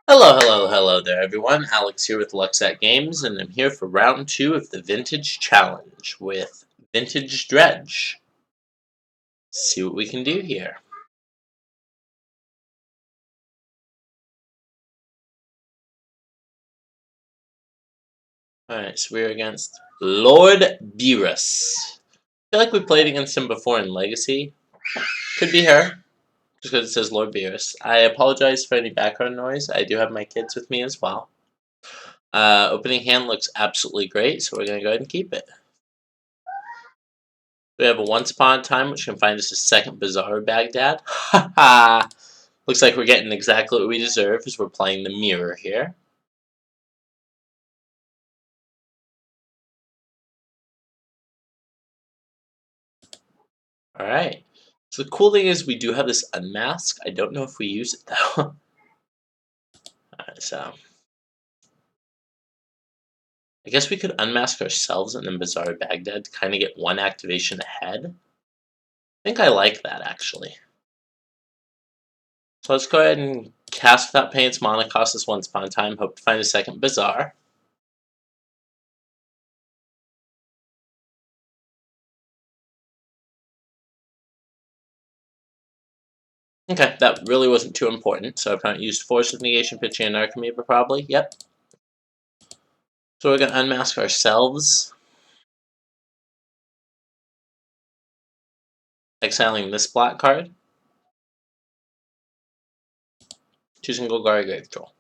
Hello there everyone. Alex here with Lucksack Games, and I'm here for round 2 of the Vintage Challenge with Vintage Dredge. See what we can do here. Alright, so we're against Lord Beerus. I feel like we played against him before in Legacy. Could be her, just because it says Lord Beerus. I apologize for any background noise. I do have my kids with me as well. Opening hand looks absolutely great, so we're going to go ahead and keep it. We have a Once Upon a Time, which can find us a second Bizarre Baghdad. Haha! Looks like we're getting exactly what we deserve as we're playing the mirror here. Alright. So the cool thing is we do have this unmask. I don't know if we use it though. Alright, so I guess we could unmask ourselves and then Bizarre Baghdad to kind of get one activation ahead. I think I like that actually. So let's go ahead and cast without paying its mana cost us Once Upon a Time. Hope to find a second Bizarre. Okay, that really wasn't too important. So opponent used Force of Negation, pitching an Archimedes, probably. Yep. So we're going to unmask ourselves. Exiling this black card. Choosing Golgari Grave Troll.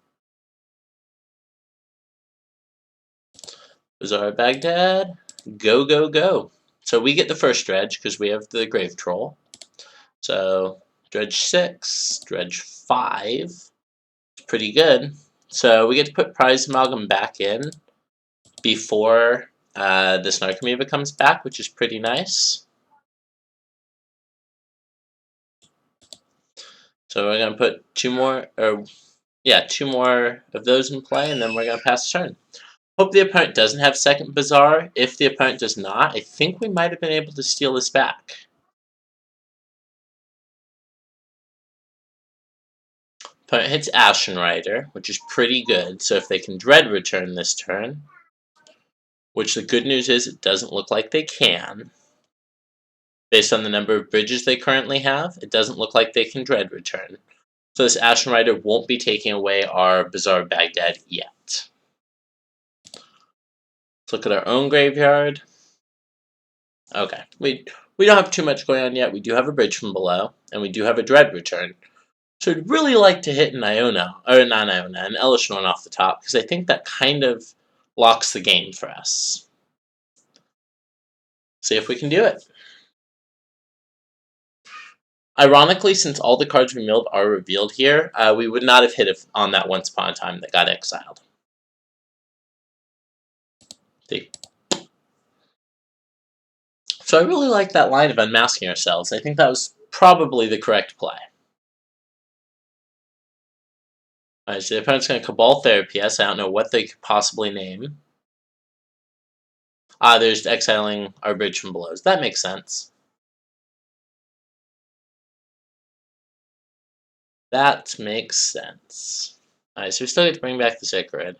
Bizarre Baghdad. Go, go, go. So we get the first dredge because we have the Grave Troll. So dredge 6, dredge 5. Pretty good. So we get to put Prize Amalgam back in before this Narcomoeba comes back, which is pretty nice. So we're going to put two more of those in play, and then we're going to pass the turn. Hope the opponent doesn't have second Bizarre. If the opponent does not, I think we might have been able to steal this back. Opponent hits Ashen Rider, which is pretty good, so if they can Dread return this turn, which the good news is it doesn't look like they can, based on the number of bridges they currently have, it doesn't look like they can Dread return. So this Ashen Rider won't be taking away our Bizarre Baghdad yet. Let's look at our own graveyard. Okay, we don't have too much going on yet. We do have a bridge from below, and we do have a Dread return. So I'd really like to hit an Iona, or not Iona, an Elish one off the top, because I think that kind of locks the game for us. See if we can do it. Ironically, since all the cards we milled are revealed here, we would not have hit on that Once Upon a Time that got exiled. See? So I really like that line of unmasking ourselves. I think that was probably the correct play. Alright, so the opponent's going to Cabal Therapy us. I don't know what they could possibly name. There's exiling our bridge from below. That makes sense. That makes sense. Alright, so we still get to bring back the Sacred.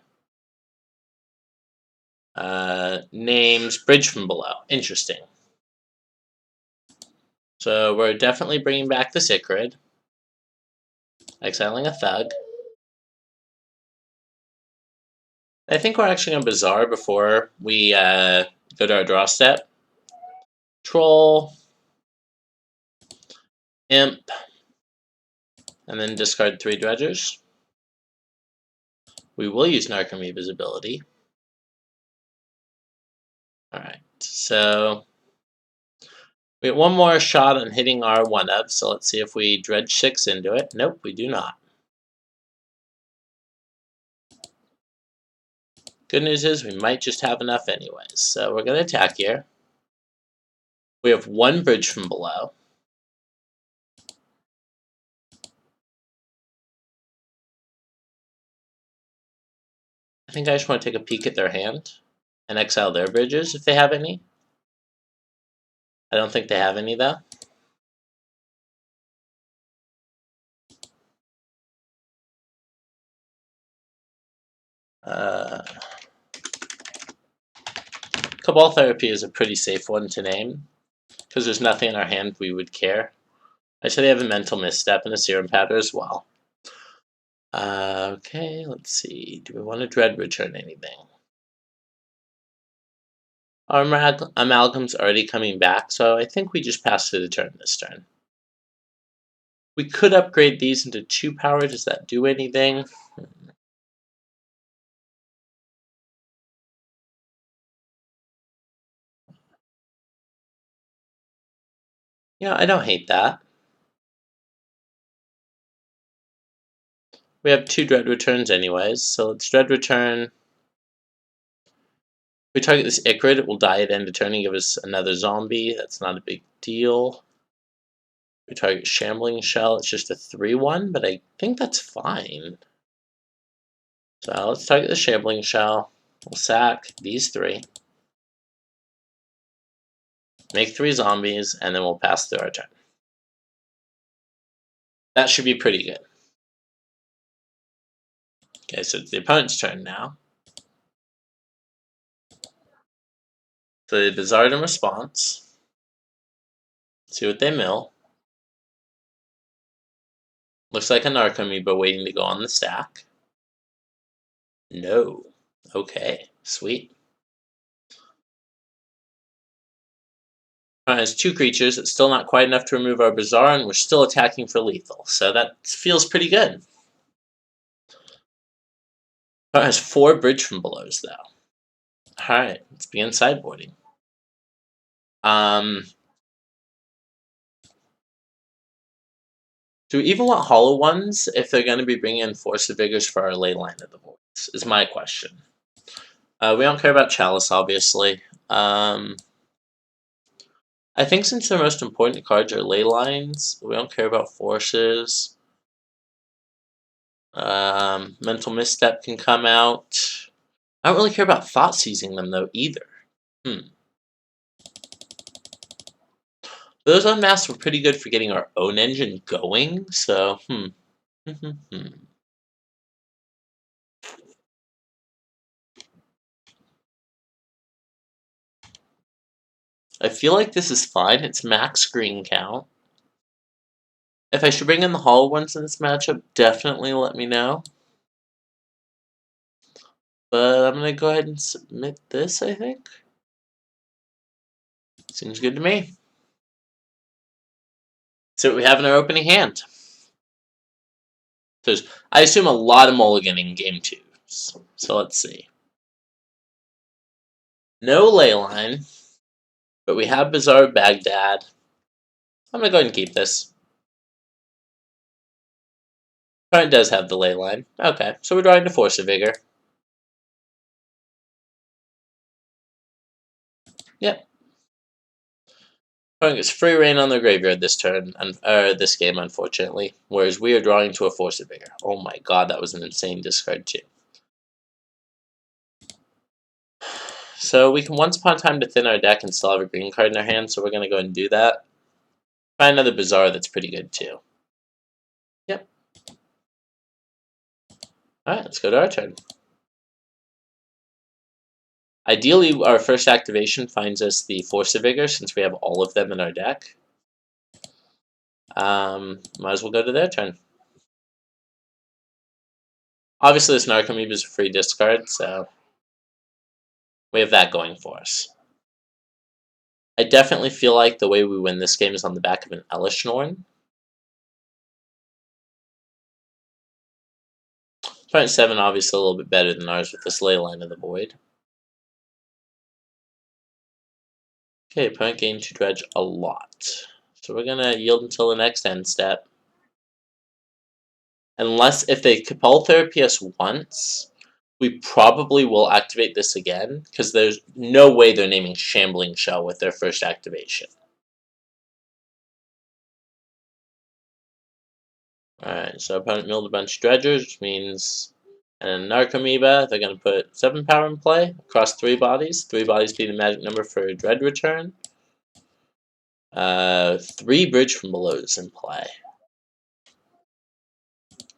Names Bridge from Below. Interesting. So we're definitely bringing back the Sacred. Exiling a Thug. I think we're actually going to Bizarre before we go to our draw step. Troll. Imp. And then discard 3 Dredgers. We will use Narcomoeba's ability. Alright, so we get one more shot on hitting our 1-of, so let's see if we Dredge 6 into it. Nope, we do not. Good news is we might just have enough anyways, so we're going to attack here. We have 1 bridge from below. I think I just want to take a peek at their hand and exile their bridges if they have any. I don't think they have any though. Cabal Therapy is a pretty safe one to name, because there's nothing in our hand we would care. Actually, they have a Mental Misstep and a Serum Powder as well. Okay, let's see. Do we want to Dread return anything? Our Amalgam's already coming back, so I think we just pass through the turn this turn. We could upgrade these into 2 power. Does that do anything? Yeah, I don't hate that. We have 2 Dread returns anyways, so let's Dread return. We target this Ichrid, it will die at end of turn and give us another zombie. That's not a big deal. We target Shambling Shell, it's just a 3-1, but I think that's fine. So let's target the Shambling Shell. We'll sack these 3. Make 3 zombies, and then we'll pass through our turn. That should be pretty good. Okay, so it's the opponent's turn now. So they Bizarre in response. See what they mill. Looks like a Narcomoeba waiting to go on the stack. No. Okay, sweet. Has 2 creatures. It's still not quite enough to remove our Bizarre, and we're still attacking for lethal. So that feels pretty good. It has 4 Bridge from Belows, though. Alright, let's begin sideboarding. Do we even want hollow ones if they're going to be bringing in Force of Vigors for our Leyline of the Voids, is my question. We don't care about Chalice, obviously. I think since their most important cards are Leylines, we don't care about Forces. Mental Misstep can come out. I don't really care about Thought Seizing them, though, either. Those Unmasked were pretty good for getting our own engine going, so, I feel like this is fine. It's max screen count. If I should bring in the hollow ones in this matchup, definitely let me know. But I'm going to go ahead and submit this, I think. Seems good to me. So what we have in our opening hand. There's, I assume, a lot of mulligan in game 2. So let's see. No Leyline, but we have Bizarre Baghdad. I'm going to go ahead and keep this. Opponent does have the Leyline. Okay, so we're drawing to Force of Vigor. Yep. Opponent gets free reign on their graveyard this turn, this game, unfortunately. Whereas we are drawing to a Force of Vigor. Oh my god, that was an insane discard too. So we can once upon a time to thin our deck and still have a green card in our hand, so we're going to go ahead and do that. Find another Bizarre that's pretty good too. Yep. Alright, let's go to our turn. Ideally, our first activation finds us the Force of Vigor, since we have all of them in our deck. Might as well go to their turn. Obviously, this Narcomoeba is a free discard, so we have that going for us. I definitely feel like the way we win this game is on the back of an Elishnorn. Opponent 7 obviously a little bit better than ours with this Leyline of the Void. Okay, opponent gained to Dredge a lot. So we're going to yield until the next end step. Unless, if they Cabal Therapy us once, we probably will activate this again, because there's no way they're naming Shambling Shell with their first activation. Alright, so opponent milled a bunch of Dredgers, which means and Narcomoeba, they're going to put 7 power in play across 3 bodies. 3 bodies being the magic number for Dread return. 3 Bridge from Below is in play.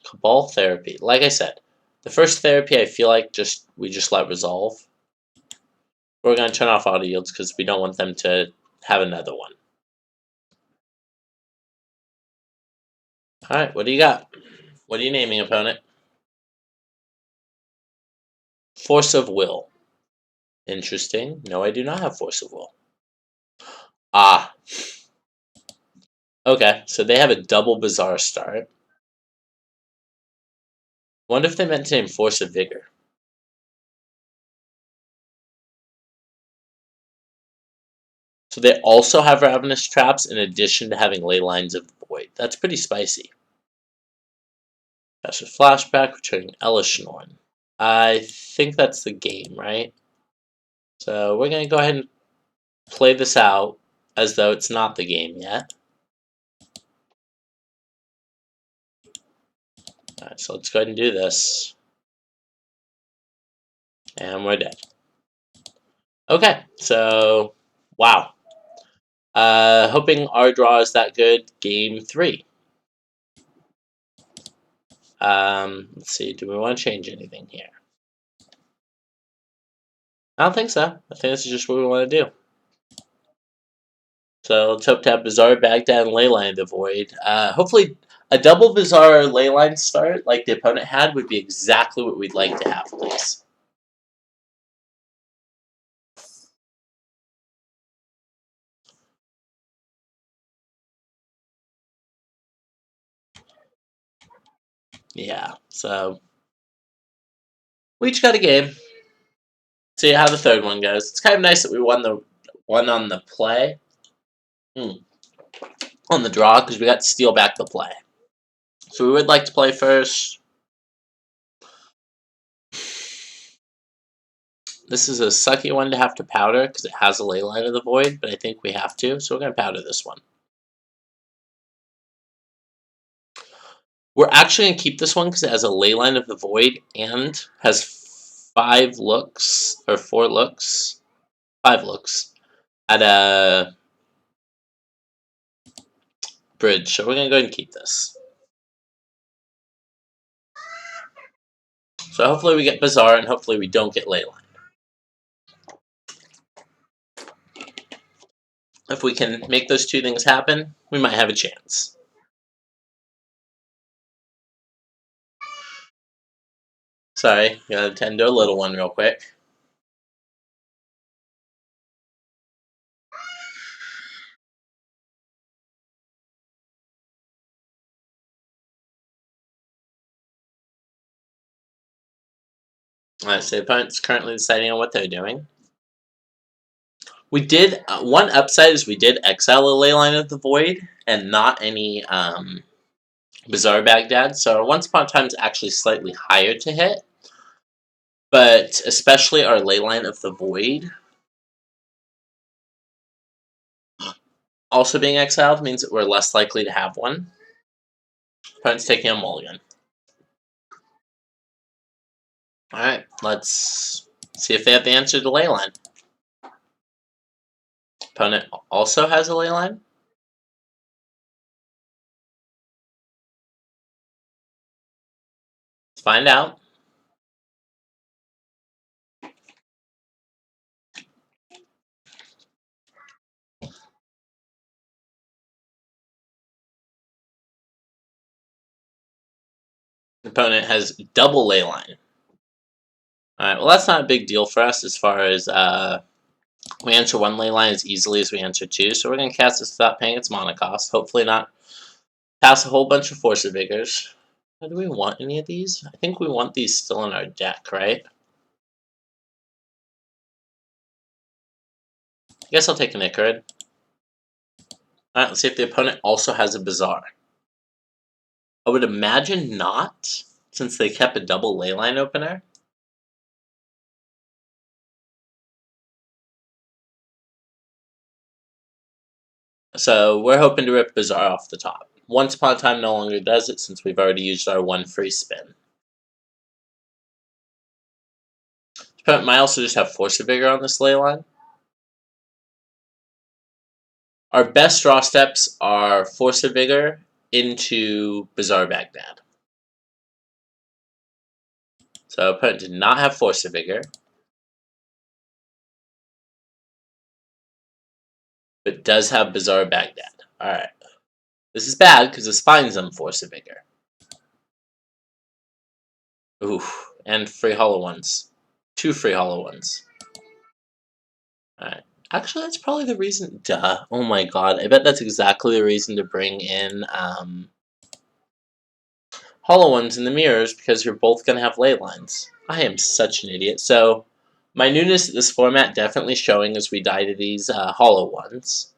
Cabal Therapy. Like I said, The first therapy I feel like we just let resolve. We're going to turn off auto yields because we don't want them to have another one. Alright, what do you got? What are you naming, opponent? Force of Will. Interesting. No, I do not have Force of Will. Ah. Okay, so they have a double Bizarre start. Wonder if they meant to name Force of Vigor. So they also have Ravenous Traps in addition to having Ley Lines of the Void. That's pretty spicy. That's a flashback, returning Elishnorn. I think that's the game, right? So we're going to go ahead and play this out as though it's not the game yet. Alright, so let's go ahead and do this. And we're dead. Okay, so, wow. Hoping our draw is that good. Game 3. Let's see, do we want to change anything here? I don't think so. I think this is just what we want to do. So let's hope to have Bizarre, Baghdad, and Leyline of the Void. Hopefully a double Bizarre Leyline start like the opponent had would be exactly what we'd like to have, please. Yeah, so we each got a game. See how the third one goes. It's kind of nice that we won the one on the play. On the draw, because we got to steal back the play. So we would like to play first. This is a sucky one to have to powder, because it has a Leyline of the Void, but I think we have to, so we're going to powder this one. We're actually going to keep this one because it has a Leyline of the Void and has 5 looks, or 4 looks, 5 looks, at a bridge. So we're going to go ahead and keep this. So hopefully we get Bizarre, and hopefully we don't get Leyline. If we can make those two things happen, we might have a chance. Sorry, gotta tend to a little one real quick. Alright, so the opponent's currently deciding on what they're doing. We did, one upside is we did exile a Leyline of the Void, and not any Bizarre Baghdad, so our Once Upon a Time is actually slightly higher to hit. But especially our Leyline of the Void also being exiled means that we're less likely to have one. Opponent's taking a mulligan. Alright, let's see if they have the answer to Leyline. Opponent also has a Leyline. Let's find out. The opponent has double Leyline. Alright, well that's not a big deal for us as far as we answer one Leyline as easily as we answer two, so we're going to cast this without paying its mana cost. Hopefully not pass a whole bunch of Force of Vigors. Do we want any of these? I think we want these still in our deck, right? I guess I'll take an Icarid. Alright, let's see if the opponent also has a Bizarre. I would imagine not, since they kept a double Leyline opener. So we're hoping to rip Bizarre off the top. Once Upon a Time no longer does it, since we've already used our one free spin. The opponent might also just have Force of Vigor on this Leyline. Our best draw steps are Force of Vigor into Bizarre Baghdad. So opponent did not have Force of Vigor, but does have Bizarre Baghdad. Alright. This is bad because this finds them Force of Vigor. Oof. And free hollow ones. 2 free hollow ones. Alright. Actually, that's probably the reason. Duh. Oh my god. I bet that's exactly the reason to bring in hollow ones in the mirrors, because you're both going to have ley lines. I am such an idiot. So, my newness at this format definitely showing as we die to these hollow ones.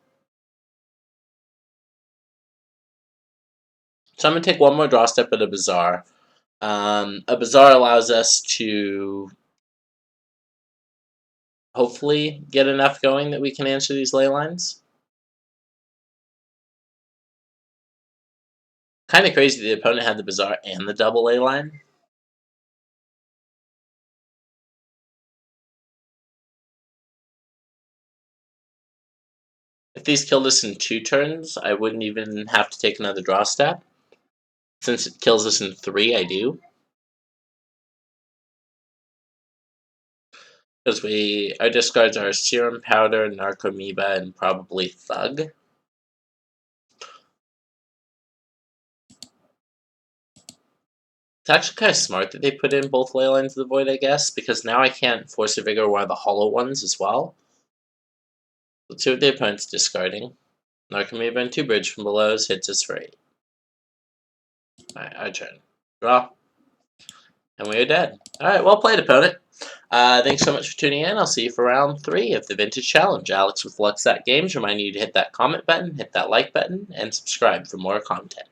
So I'm going to take one more draw step at a Bazaar. A Bazaar allows us to hopefully get enough going that we can answer these ley lines. Kind of crazy the opponent had the Bazaar and the double ley line. If these killed us in 2 turns, I wouldn't even have to take another draw step. Since it kills us in 3, I do. Because our discards are Serum Powder, Narcomoeba, and probably Thug. It's actually kind of smart that they put in both Ley Lines of the Void, I guess, because now I can't Force of Vigor one of the hollow ones as well. Let's see what the opponent's discarding. Narcomoeba and 2 Bridge from below hits us for 8. Alright, our turn. Draw. And we are dead. Alright, well played, opponent. Thanks so much for tuning in. I'll see you for round 3 of the Vintage Challenge. Alex with Lucksack Games, reminding you to hit that comment button, hit that like button, and subscribe for more content.